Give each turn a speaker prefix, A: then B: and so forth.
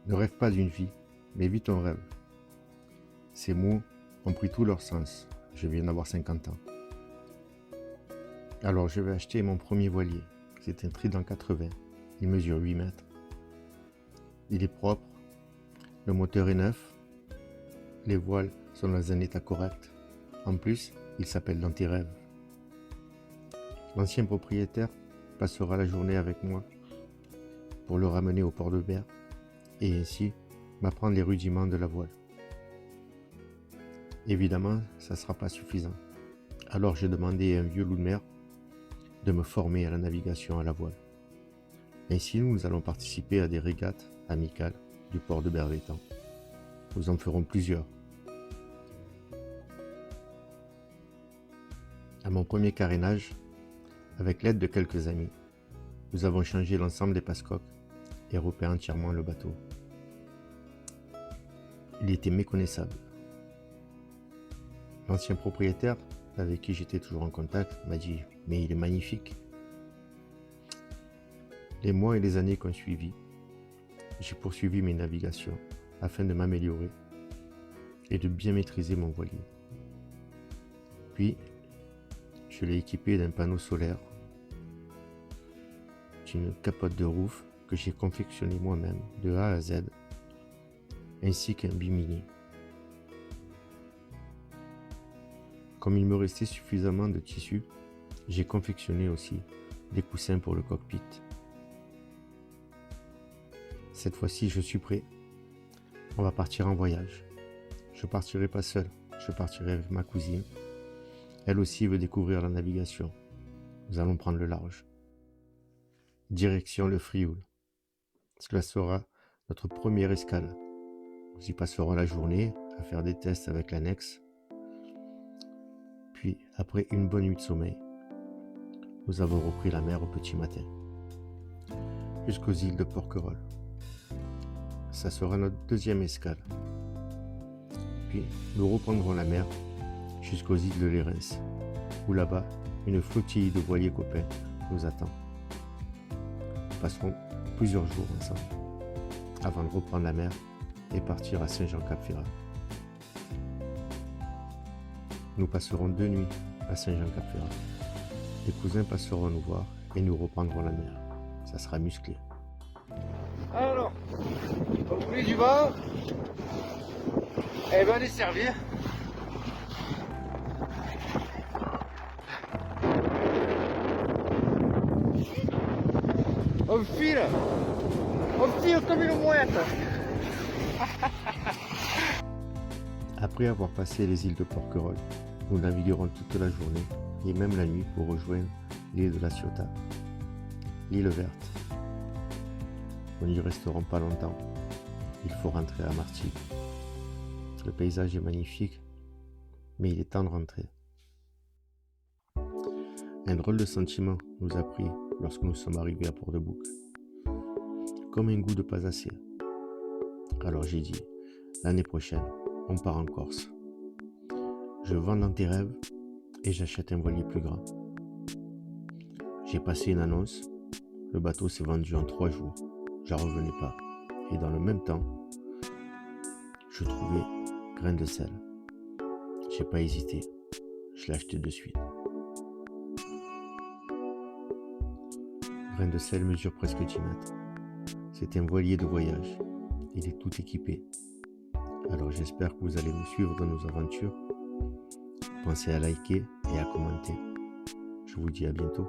A: Ne rêve pas d'une vie, mais vis ton rêve. Ces mots ont pris tout leur sens. Je viens d'avoir 50 ans. Alors je vais acheter mon premier voilier. C'est un Trident 80. Il mesure 8 mètres. Il est propre. Le moteur est neuf. Les voiles sont dans un état correct. En plus, il s'appelle Dans tes rêves. L'ancien propriétaire passera la journée avec moi pour le ramener au port de Berre et ainsi m'apprendre les rudiments de la voile. Évidemment, ça ne sera pas suffisant. Alors j'ai demandé à un vieux loup de mer de me former à la navigation à la voile. Ainsi, nous allons participer à des régates amicales du port de Berre-l'Étang. Nous en ferons plusieurs. À mon premier carénage, avec l'aide de quelques amis, nous avons changé l'ensemble des passe-coques et repeint entièrement le bateau. Il était méconnaissable. L'ancien propriétaire, avec qui j'étais toujours en contact, m'a dit « Mais il est magnifique !» Les mois et les années qui ont suivi, j'ai poursuivi mes navigations afin de m'améliorer et de bien maîtriser mon voilier. Puis, je l'ai équipé d'un panneau solaire, d'une capote de roof que j'ai confectionné moi-même de A à Z, ainsi qu'un bimini. Comme il me restait suffisamment de tissu, j'ai confectionné aussi des coussins pour le cockpit. Cette fois-ci, je suis prêt. On va partir en voyage. Je partirai pas seul, je partirai avec ma cousine. Elle aussi veut découvrir la navigation. Nous allons prendre le large. Direction le Frioul. Cela sera notre première escale. Nous y passerons la journée à faire des tests avec l'annexe. Puis, après une bonne nuit de sommeil, nous avons repris la mer au petit matin, jusqu'aux îles de Porquerolles. Ça sera notre deuxième escale. Puis, nous reprendrons la mer jusqu'aux îles de Lérins, où là-bas, une flottille de voiliers copains nous attend. Nous passerons plusieurs jours ensemble, avant de reprendre la mer et partir à Saint-Jean-Cap-Ferrat. Nous passerons 2 nuits à Saint-Jean-Cap-Ferrat. Les cousins passeront nous voir et nous reprendrons la mer. Ça sera musclé.
B: Alors, vous voulez du vin? Eh ben, allez servir. On file comme une mouette.
A: Après avoir passé les îles de Porquerolles, nous naviguerons toute la journée et même la nuit pour rejoindre l'île de la Ciotat, l'île verte. Nous n'y resterons pas longtemps. Il faut rentrer à Martigues. Le paysage est magnifique, mais il est temps de rentrer. Un drôle de sentiment nous a pris lorsque nous sommes arrivés à Port-de-Bouc. Comme un goût de pas assez. Alors j'ai dit, l'année prochaine, on part en Corse. Je vends Dans tes rêves et j'achète un voilier plus grand. J'ai passé une annonce. Le bateau s'est vendu en 3 jours. J'en revenais pas. Et dans le même temps, je trouvais grain de sel. J'ai pas hésité. Je l'ai acheté de suite. Grain de sel mesure presque 10 mètres. C'est un voilier de voyage. Il est tout équipé. Alors j'espère que vous allez nous suivre dans nos aventures. Pensez à liker et à commenter. Je vous dis à bientôt.